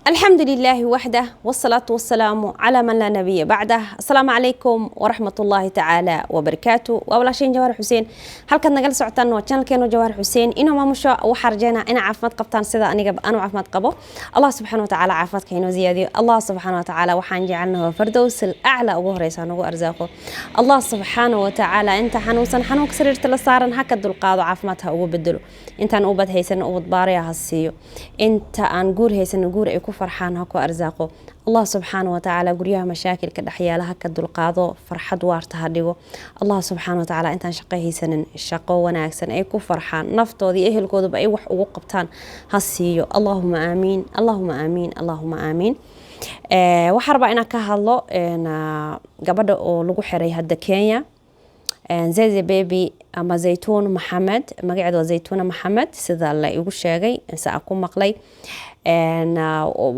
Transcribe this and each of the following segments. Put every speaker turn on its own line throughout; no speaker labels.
الحمد لله وحده والصلاة والسلام على من لا نبي بعده. السلام عليكم ورحمة الله تعالى وبركاته. وأول شيء جوهر حسين halkaad nagala socotaan waa channelkeena Jawhar Xuseen inuu maamusho waxa rajayna in caafimaad qabtaan sida aniga aan caafimaad qabo. Allah subhanahu wa ta'ala caafimaadka inoo ziyaadiyo. Allah subhanahu wa ta'ala waxaan jecelnahay fardows al-a'la ugu horeysa nagu arsaaqo. Allah subhanahu wa ta'ala inta xanuunsan xanuunka sariirta la saaran haka dulqaado caafimaadka ugu bedelo. Intaan u bad haysan u bad baariya hasiyo. Inta aan guur haysan guur ay ku farxaan ha ku arsaaqo. Allah subhanahu wa ta'ala guryaha mashaakilka dhaxyaalaha ka dulqaado farxad waarta ha dhigo. Allah subhanahu wa ta'ala intaan shaqaysan shaqo wanaagsan ay ku farxaan naftoodii ehelkooduba ay wax ugu qabtaan ha siiyo. Allahumma aamin. Allahumma aamin. Allahumma aamin. waxa rabaa inaan ka hadlo gabadha oo lagu xiray hadda Kenya Zeze Baby ama Zaytuun Maxamed magaceedu waa Zaytuun Maxamed sida la igu sheegay insa ku maqlay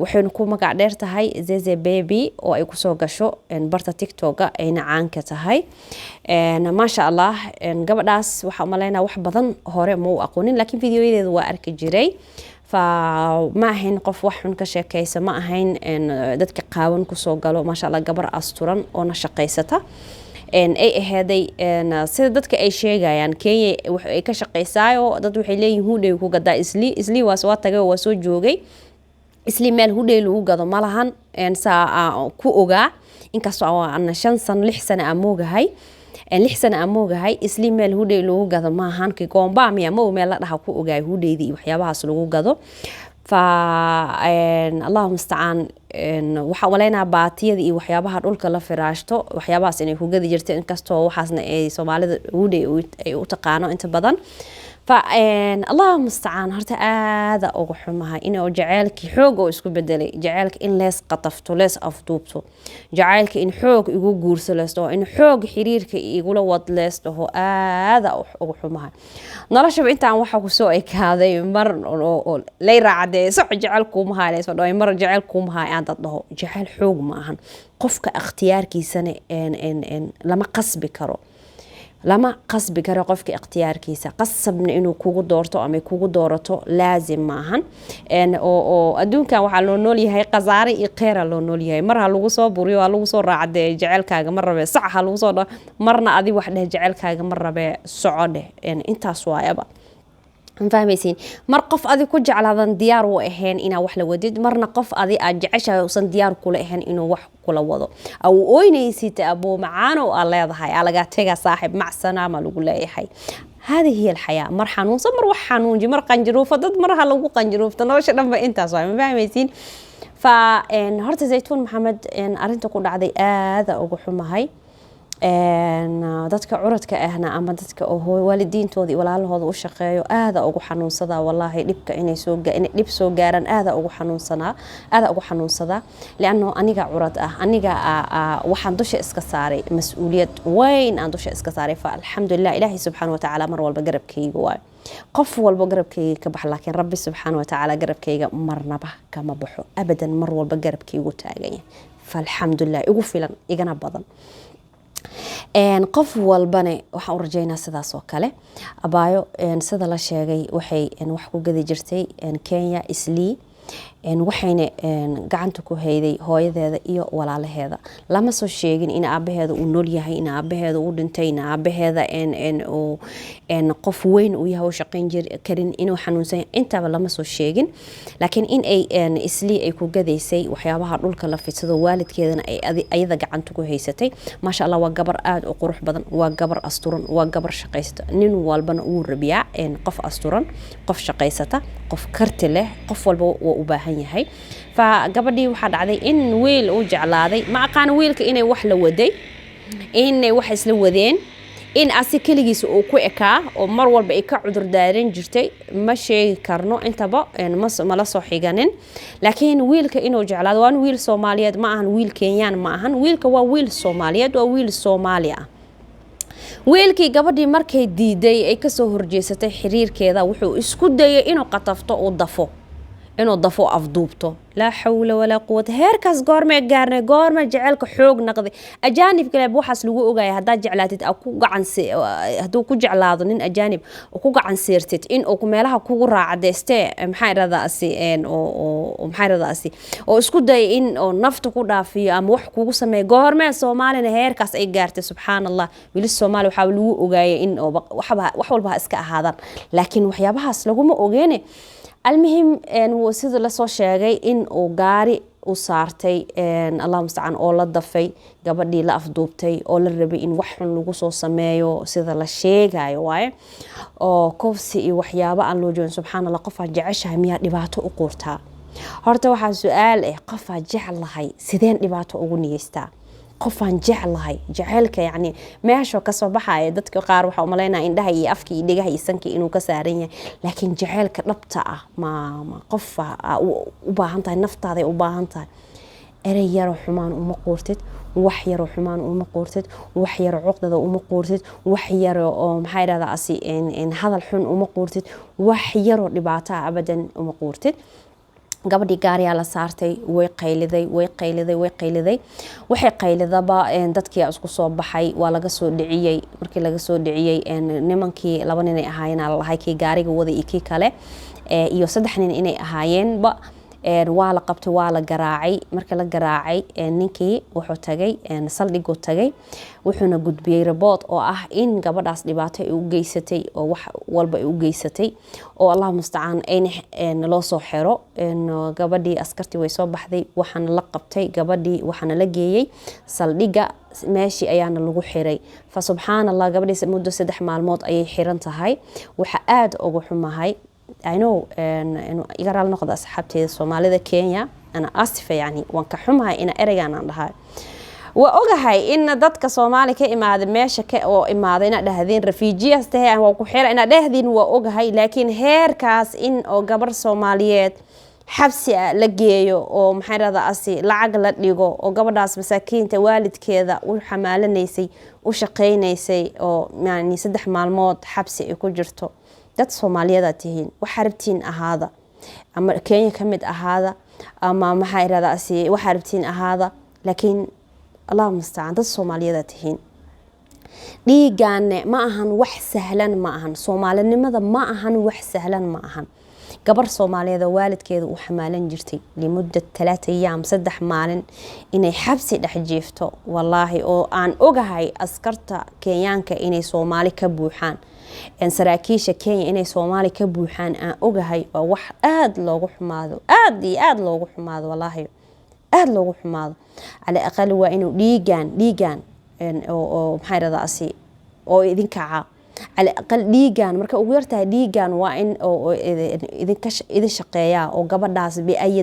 waxay ku magac dheer tahay Zeze Baby oo ay ku soo gasho barta TikTok ayna caan ka tahay ma sha Allah gabadhaas waxa u maleynaa wax badan hore ma u aqoonin laakiin fiidiyoyadeedu waa arki jiray فما هين قف وحن كشكيسة ما هين دتك قاون كسوقلو ما شاء الله جبر أسطورا ونشقيسته أي هذي سيد دتك أي شيء يعني كي كشقيسايو دت وحلي هودي وكذا إسلي واسوات جو وسو جوجي إسلي مال هودي لو قذا مالهن سا كوجا إن كسوا أن شنصن لحسن أموجا هاي لحسن أموجا هاي إسلي مال هودي لو قذا ما هن كي قام بعمي أمو مال لا راح كوجا هودي ذي وحيابها سلوك قذا الله مستعان وحولينا baatiyada iyo waxyaabaha dhulka la firaashto waxyaabahaas inay ku gadi jirtay inkastoo waxaasna ay Soomaalida ay u taqaano inta badan الله مستعان هرت هذا ugu xumahay inuu jaceelki xoog oo isku bedelay jaceelka in lees qatafto lees afduubto jaceelka in xoog igu guursaleesto in xoog xiriirka igula wad leesto aada ugu xumahay nolosha intaan waxa ku soo ekaaday mar oo lay raacday soo jaceelku ma hayso oo mar jaceelku ma hay aan dad dhaho jaceel xoog ma ahan qofka ikhtiyaarkiisana lama qasbi karo لما قصب كره قفك اختيار كيسة قصبنا إنه كوجو دورته أما كوجو دورته لازم معهن إن أو أدون كان وحلو نولي هاي قزاري إقيرة لو نولي هاي مرة لوصو بريو لوصو رعد جعل كاج مرة بصح لوصو مرنا أدي واحدة جعل كاج مرة بسعودة يعني أنت سوايبا فاهمين مرقف أذي كج على هذا ديار وإهان إنا وحلا وديد مرنا قف أذي أجعشها وصن ديار كله إهان إنه وح كله وضو أو أويني سيت أبو معانا والله يضحي على قاتها صاحب مع السنة ما لقول له حي هذه هي الحياة مر حنون صمر وحنون جمر قنجروف ضد مرها لو قنجروف تناوش لما أنت صايم فاهمين فنهرت زيتون محمد إن أرنت كل عادي هذا أو حمى dadka curadka ahna ama dadka oo waalidiintoodi walaalahooda u shaqeeyo aad ugu xanuunsada wallahi dhibka inay dhib soo gaaran aad ugu xanuunsada laano aniga curad ah aniga waxaan dusha iska saaray mas'uuliyad weyn aan dusha iska saaray fa alxamdulillah ilaahi subhanahu wa ta'ala mar walba garabkayga waay qof walba garabkayga ka bax laakiin rabbi subhanahu wa ta'ala garabkayga marnaba kama baxo abadan mar walba garabkaygu taagay fa alxamdulillah igu filan igana badan qof walbana waxa uu rajaynaa sidaas oo kale abaayo sida la sheegay waxay wax ku gadi jirtay Kenya Isli waxayna gacanta ku hayday hooyadeeda iyo walaalaheeda lama soo sheegin in aabaheeda uu nool yahay in aabaheeda uu dhintay in aabaheeda qof weyn uu yahay oo shaqeyn jir karin inuu xanuunsan intaba lama soo sheegin laakiin in ay Isli ay ku gadaysay waxyaabaha dhulka la fidsado waalidkeedana ay ayada gacanta ku haysatay ma sha Allah waa gabar aad u qurux badan waa gabar asturan waa gabar shaqeysata nin walbana uu rabiya qof asturan qof shaqeysata qof karti leh qof walba u baahan yahay fa gabadhii waxa dhacday in weel uu jeclaaday ma aqaan weelka inay wax la waday inay wax isla wadeen in asikaligiisa uu ku ekaa oo mar walba ay ka cudur daarin jirtay ma sheegi karno intaba ma la soo xiganin laakiin weelka inuu jeclaado waa wiil Soomaaliyeed ma ahan wiil Kenyan ma ahan weelka waa wiil Soomaaliyeed waa wiil Soomaali ah weelkii gabadhii markay diiday ay ka soo horjeesatay xiriirkeeda wuxuu isku dayay inuu qatafto oo dafo إنه ضفوا أفضوبته لا حول ولا قوة هيركاس قارمة قارنة قارمة جعلك حوق نقضي أجانب كلا بوحس لقوا أجاي هدا جعلاتت أو كوجا عن هدو كوجا علاضن أجانب وكوجا عن سيرتت إن أو كمالها كورا عدسته محير هذا أسي إن أو محير هذا أسي أو اسكت ده إن أو نفط كورا في أم وح كوجا سمي قارمة سومالي هيركاس أي قارت سبحان الله وللسومال وحاولوا أجاي إن أو وحول بها إسكا هذا لكن وحيابها سلقوا ما أجاني المهم إن sida la soo sheegay in uu gaari u saartay Allah musta'an oo la dafay gabadhii la afduubtay oo la rabay in wax xun lagu soo sameeyo sida la sheegayo waaye oo kofsi iyo waxyaabo aan loo joogin subxaanallah qof aan jeceshahay miyaa dhibaato u qortaa horta waxaa su'aal qof aan jecelahay sideen dhibaato ugu niyeystaa qof aan jecelahay jaceelka yani meesha ka soo baxay dadka qaar waxa u maleynaa indhaha iyo afka iyo dhigaha iyo sanka inuu ka saaran yahay laakiin jaceelka dhabta ah ma qof u baahan tahay naftaada u baahan tahay erey yar oo xumaan uma qoortid wax yar oo xumaan uma qoortid wax yar oo cuqdada uma qoortid wax yar oo maxay raada asi in hadal xun uma qoortid wax yar oo dhibaato abadan uma qoortid gabadhii gaariyaa la saartay way qayliday waxay qaylidaba dadkii isku soo baxay waa laga soo dhiciyay markii laga soo dhiciyay nimankii laba nin ay ahaayeen lahay kii gaariga wada iyo kii kale iyo saddex nin inay ahaayeenba waa la qabtay waa la garaacay markii la garaacay ninkii wuxuu tagay saldhiguu tagay wuxuuna gudbiyay report oo ah in gabadhaas dhibaato ay u geysatay oo wax walba ay u geysatay oo Allah musta'an ayna loo soo xiro gabadhii askartii way soo baxday waxaana la qabtay gabadhii waxaana la geeyay saldhiga meeshii ayaana lagu xiray fa subhanallah gabadhii muddo 3 maalmood ayay xiran tahay waxa aad ugu xumahay I know إنه يقرأ النقد أصحابتي الصومالية كينيا أنا آسفة يعني وانكحمها إن أرجع عندها وأوجهاي إن ضدك صومالي كإما هذا ماشى أو إما هذين لهذين رفيجية استهى وكحيرة إن لهذين وأوجهاي لكن هيركاس إن أو جبر صوماليات حبسي لقيه أو محيرة أسي العقل لقيه أو جبر ناس مساكين توالد كذا وحمالة نيسي وشقي نيسي أو يعني 6 مالمود حبسي يكون جرته dad Soomaaliyeed tihiin waxa rabtiin ahaada ama Kenya kamid ahaada ama maxay raadaasi waxa rabtiin ahaada laakiin Allah musta'an dad Soomaaliyeed tihiin dhiigaan ma ahan wax sahlan ma ahan Soomaalinimada ma ahan wax sahlan ma ahan gabar Soomaaliyeed waalidkeedu u xamaalan jirtay limuddo 3 ayyam 3 maalin inay xabsi dhex jiifto wallahi oo aan ogahay askarta Kenyaanka inay Soomaali ka buuxaan إن سراكيش كينيا إني صومالي كبوحان أوجهاي وح آد لوجو حماذو آد لوجو حماذو والله آد لوجو حماذو على الأقل وإنه ليجان أو محير رأسي أو إذن كعا على الأقل ليجان مركا ويرتها ليجان وإن أو إذن شقيا أو قبل ناس بأي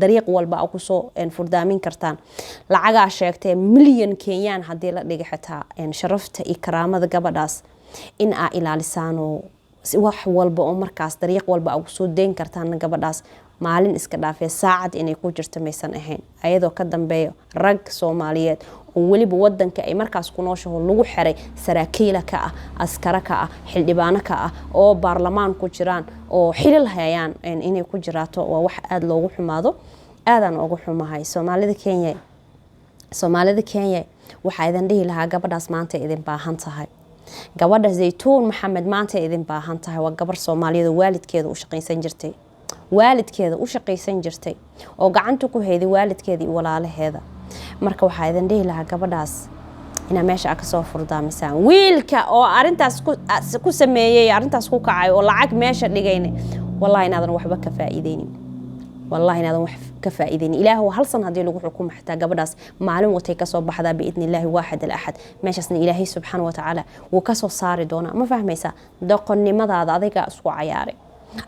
طريق والبا أقصو إن فردامين كرتان لعجا شيكتين مليون كيان هدي لقى حتى إن شرفت إكرام ذا قبل ناس in aa ilaalisaan oo wax walba oo markaas dariiq walba ugu soo deyn kartaan gabadhaas maalin iska dhaafay saacad inay ku jirto maysan ahayn ayadoo ka dambeeyo rag Soomaaliyeed oo waliba wadanka ay markaas ku nooshaho lagu xiray saraakiil ka ah askar ka ah xildhibaano ka ah oo baarlamaan ku jiraan oo xilal hayaan inay ku jiraato waa wax aad loogu xumaado aadan ugu xumahay Soomaalida Kenya waxa idan dhihi lahaa gabadhaas maanta idin baahan tahay gabadha Zaytuun Maxamed maanta idin baahan tahay waa gabar Soomaaliyeed waalidkeeda u shaqaysan jirtay oo gacanta ku hayday waalidkeeda iyo walaalaheeda marka waxa idin dhihi lahaa gabadhaas ina meesha ka soo furdaamisaan wiilka oo arintaas ku sameeyay arintaas ku kacay oo lacag meesha dhigayna wallahi inaadan waxba ka faa'iideynin والله إن هذا كفائدين إله هل صن هذه لغة حكومة حتى قبل معلوم وتيكسو بحذا بإذن الله واحد الأحد ماشي أصلا إلهي سبحانه وتعالى وكسو صار دونا ما فهم يسا دقني ماذا هذا أذيك أسوأ عياري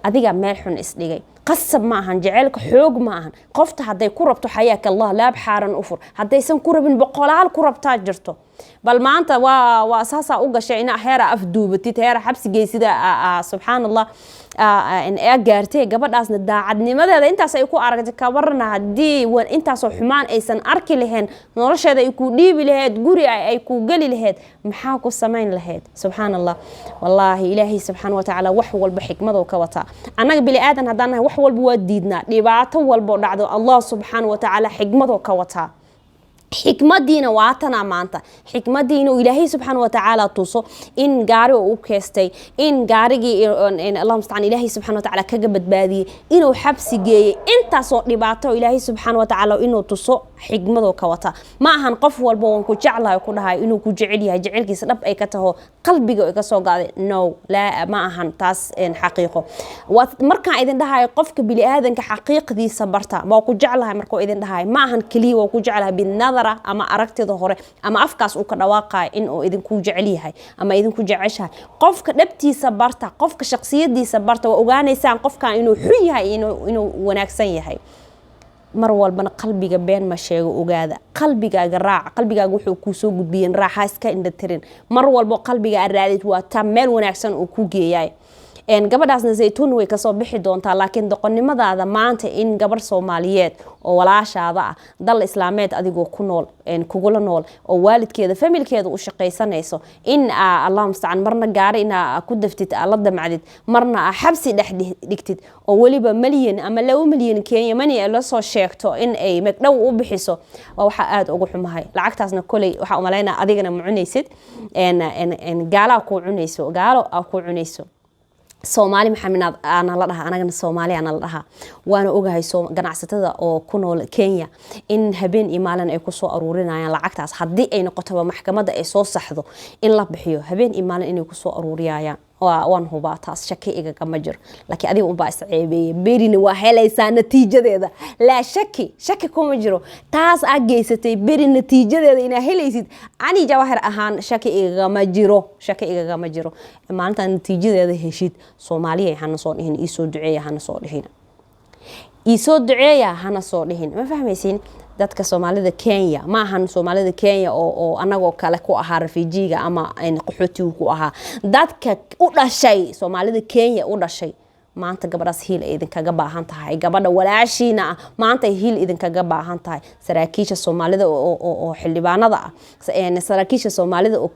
أذيك ملحن إسليجي قصب معهن جعلك حوق معهن قفت هذا كربتو حياك الله لا بحارن أفر هذا يسن كرب بقلال كرب تاجرته بل ما أنت وأساسا أوجا شيء هنا هيرا أفدو بتيت هيرا حبس جيسيدا سبحان الله in ay gaartay gabadhaasna daacadnimadeeda intaas ay ku aragtay ka warna hadii intaas oo xumaan aysan arki lahayn nolosheeda ay ku dhiibi lahayd guri ay ku gali lahayd maxaa ku sameyn lahayd subhanallah wallahi ilaahi subhanahu wa ta'ala wax walba xikmado ka wata anaga bili aadan hadaan wax walba waa diidnaa dhibaato walba dhacdo Allah subhanahu wa ta'ala xikmado ka wata xikmadiina waatana maanta xikmadiina ilaahay subhanahu wa ta'ala tuso in gaari uu keestay in gaarigi in Allah subhanahu ilaahay subhanahu wa ta'ala kaga badbaadiyay inuu xabsi geeyay intaas oo dhibaato ilaahay subhanahu wa ta'ala inuu tuso xikmado ka wata ma ahan qof walba oo ku jeclahay ku dhahay inuu ku jecel yahay jecelkiisa dhab ay ka taho qalbiga ay ka soo gaaday no la ma ahan taas in xaqiiqo marka idin dhahay qofka bili aadanka xaqiiqdiisa barta ma ku jeclahay markuu idin dhahay ma ahan kaliya oo ku jeclahay binada ama aragtida hore ama afkaas uu ka dhawaaqay in uu idinku jecel yahay ama idinku jeceshahay qofka dhabtiisa barta qofka shakhsiyadiisa barta waa ogaanaysaan qofka inuu xun yahay inuu wanaagsan yahay mar walbana qalbiga been ma sheego ogaada qalbigaaga raac qalbigaaga wuxuu ku soo gudbiyeen raaxa iska indha tirin mar walba qalbiga raadid waa ta meel wanaagsan uu ku geeyay gabadhaasna Zaytuun way ka soo bixi doontaa laakiin doqonnimadaada maanta in gabar Soomaaliyeed oo walaashaada ah dal islaameed adigoo ku nool kugula nool oo waalidkeeda familkeeda u shaqaysanayso in Allah musta'an marna gaari ina ku daftid la damacdid marna xabsi dhex dhigtid oo waliba milyan ama 2 milyan Kenya money la soo sheegto in ay magdhow u bixiso waxa aad ugu xumahay lacagtaasna kulay waxa u maleynaa adigana ma cunaysid gaala ku cunayso gaalo ku cunayso Soomaali maxamed ana la dhaha anagana Soomaali ana la dhaha waana ogahay ganacsatada oo ku nool Kenya in habeen iyo maalin ay ku soo aruurinayaan lacagtaas hadii ay noqoto maxkamadda ay soo saxdo in la bixiyo habeen iyo maalin inay ku soo aruuriyayaan waan hubaa taas shaki iga kama jiro laakiin adiga un baa isceebeeyay berina waa helaysaa natiijadeeda la shaki kuma jiro taas aad geysatay beri natiijadeeda ina helaysid ani jawahir ahaan shaki iga kama jiro maalinta natiijadeeda heshid Soomaaliya hana soo dhihin isoo duceeya hana soo dhihin ma fahmaysiin dadka Soomaalida Kenya ma ahan Soomaalida Kenya oo anagoo kale ku aha refujiga ama qaxootiga ku aha dadka u dhashay Soomaalida Kenya u dhashay maanta gabadhaas hiil idin kaga baahan tahay gabadha walaashiina maanta hiil idin kaga baahan tahay saraakiisha Soomaalida oo xildhibaanada ah saraakiisha Soomaalida oo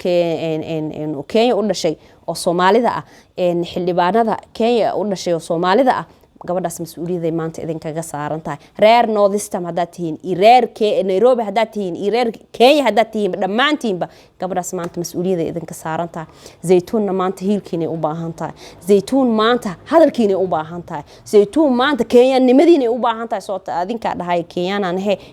Kenya u dhashay oo Soomaalida ah xildhibaanada Kenya u dhashay oo Soomaalida ah gabadhaas mas'uuliyadda maanta idin kaga saaran tahay reer Northeastern hadaad tihiin reer Nairobi hadaad tihiin reer Kenya hadaad tihiin dhamaantiinba gabadhaas maanta mas'uuliyadda idin ka saaran tahay Zaytuunna maanta hiilkiina u baahan tahay Zaytuun maanta hadalkiina u baahan tahay Zaytuun maanta Kenyanimadiina u baahan tahay soo adinka dhahay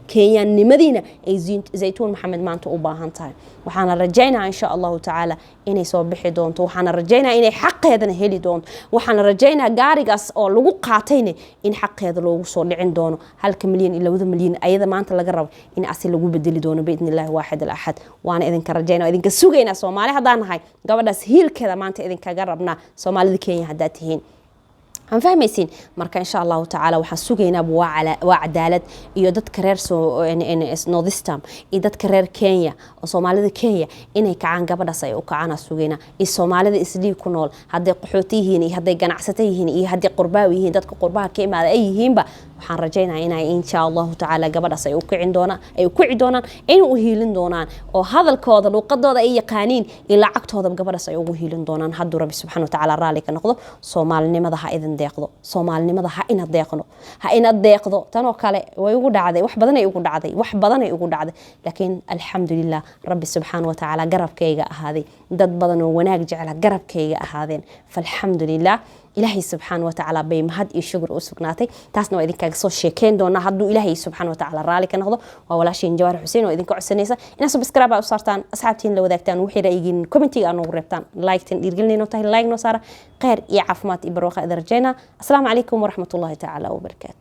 Kenyanimadiina ay Zaytuun Maxamed maanta u baahan tahay waxaana rajaynayaa insha Allah ta'ala inay soo bixi doonto waxaana rajaynayaa inay xaqeedana heli doonto waxaana rajaynayaa gaarigaas oo lagu qaatayna in xaqeeda loogu soo dhicin doono 1 milyan ila 2 milyan ayada maanta laga rabo in asal lagu bedeli doono biidnillah waahid al-ahad waana idinka rajaynaa idinka sugeynaa Soomaali hadaan nahay gabadhaas hiilkeeda maanta idinka ga rabnaa Soomaalida Kenya hadaad tihiin aan fahmaysiin marka insha Allah ta'ala waxaan sugeynaa waa cadaalad iyo dadka reer Northeastern iyo dadka reer Kenya oo Soomaalida Kenya inay kacaan gabadhaas ay u kacaan sugeynaa iyo Soomaalida isdii ku nool haday qaxooti yihiin iyo haday ganacsato yihiin iyo haday qurbaa yihiin dadka qurbaha ka imaada ay yihiinba waxaan rajaynayaa inay insha Allah ta'ala gabadhaas ay u kici doonaan in u hiilin doonaan oo hadalkooda luqadooda ay yaqaaniin ila lacagtooda gabadhaas ay ugu hiilin doonaan hadduu Rabbi subhanahu wa ta'ala raali ka noqdo Soomaalinimada ha idin deeqdo Soomaalinimada ha ina deeqdo tan oo kale way ugu dhacday wax badan ay ugu dhacday laakiin alxamdulillah Rabbi subhanahu wa ta'ala garabkayga ahaaday dad badan oo wanaag jecel garabkayga ahaadeen falxamdulillah ilaahay subhanahu wa ta'ala bay mahad iyo shukr u sugnaatay taasna waa idinkaga soo sheekeen doona hadduu ilaahay subhanahu wa ta'ala raali ka noqdo waa walaashin Jawaar Xuseen oo idinka codsanaysa in subscribe u saartaan asxaabtiin la wadaagtaan wixii ra'yigiin commentiga aan ugu reebtaan like tan dhiirgelinayno tahay like no saara khayr iyo caafimaad iyo barwaaqo darajayna assalaamu calaykum wa rahmatullahi ta'ala wa barakaatuh